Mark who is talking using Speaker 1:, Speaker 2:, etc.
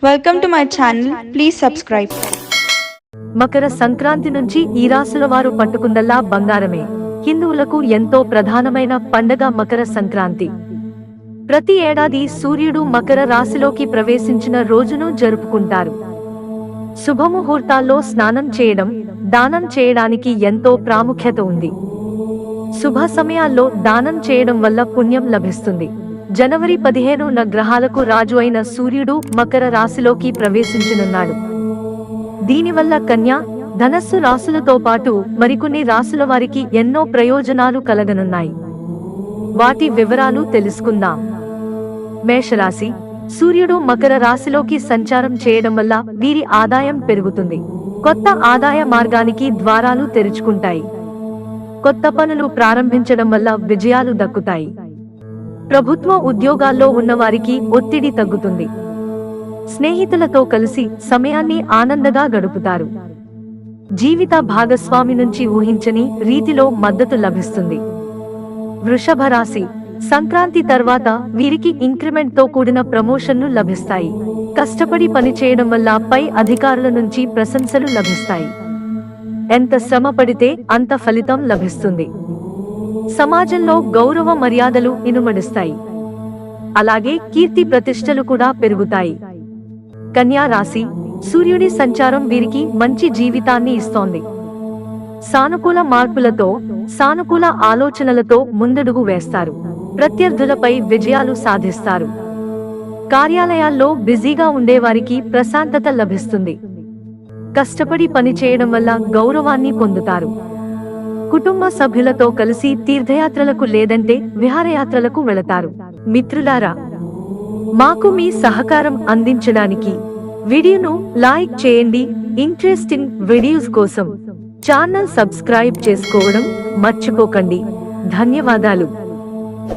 Speaker 1: Welcome to my channel. Please subscribe.
Speaker 2: Makar Sankranti నుంచి ఈ రాశుల వారు పట్టుకుందల్లా బంగారమే. హిందువులకు ఎంతో ప్రధానమైన పండగ మకర సంక్రాంతి. ప్రతి ఏడాది సూర్యుడు మకర రాశిలోకి ప్రవేశించిన రోజును జరుపుకుంటారు. శుభముహూర్తాల్లో స్నానం చేయడం, దానం చేయడానికి ఎంతో ప్రాముఖ్యత ఉంది. శుభ సమయాల్లో దానం చేయడం వల్ల పుణ్యం లభిస్తుంది. జనవరి 15న గ్రహాలకు రాజు అయిన సూర్యుడు మకర రాశిలోకి ప్రవేశించనున్నాడు. దీనివల్ల కన్యా, ధనస్సు రాశులతో పాటు మరికొన్ని రాశుల వారికి ఎన్నో ప్రయోజనాలు కలగనున్నాయి. వాటి వివరాలు తెలుసుకుందాం. మేషరాశి. సూర్యుడు మకర రాశిలోకి సంచారం చేయడం వల్ల వీరి ఆదాయం పెరుగుతుంది. కొత్త ఆదాయ మార్గానికి ద్వారాలు తెరుచుకుంటాయి. కొత్త పనులు ప్రారంభించడం వల్ల విజయాలు దక్కుతాయి. ప్రభుత్వ ఉద్యోగాల్లో ఉన్నవారికి ఒత్తిడి తగ్గుతుంది. స్నేహితులతో కలిసి సమయాన్ని ఆనందంగా గడుపుతారు. జీవిత భాగస్వామి నుంచి ఊహించని రీతిలో మద్దతు లభిస్తుంది. వృషభ రాశి. సంక్రాంతి తర్వాత వీరికి ఇంక్రిమెంట్ తో కూడిన ప్రమోషన్లు లభిస్తాయి. కష్టపడి పనిచేయడం వల్ల పై అధికారుల నుంచి ప్రశంసలు లభిస్తాయి. ఎంత శ్రమ పడితే అంత ఫలితం లభిస్తుంది. సమాజంలో గౌరవ మర్యాదలు ఇనుమడిస్తాయి. అలాగే కీర్తి ప్రతిష్టలు కూడా పెరుగుతాయి. కన్యా రాశి. సూర్యుడి సంచారం వీరికి మంచి జీవితాన్ని ఇస్తోంది. సానుకూల మార్పులతో, సానుకూల ఆలోచనలతో ముందడుగు వేస్తారు. ప్రత్యర్థులపై విజయాలు సాధిస్తారు. కార్యాలయాల్లో బిజీగా ఉండేవారికి ప్రశాంతత లభిస్తుంది. కష్టపడి పనిచేయడం వల్ల గౌరవాన్ని పొందుతారు. కుటుంబ సభ్యులతో కలిసి తీర్థయాత్రలకు లేదంటే విహారయాత్రలకు వెళతారు. మిత్రులారా, మాకు మీ సహకారం అందించడానికి వీడియోను లైక్ చేయండి. ఇంట్రెస్టింగ్ వీడియోస్ కోసం ఛానల్ సబ్స్క్రైబ్ చేసుకోవడం మర్చిపోకండి. ధన్యవాదాలు.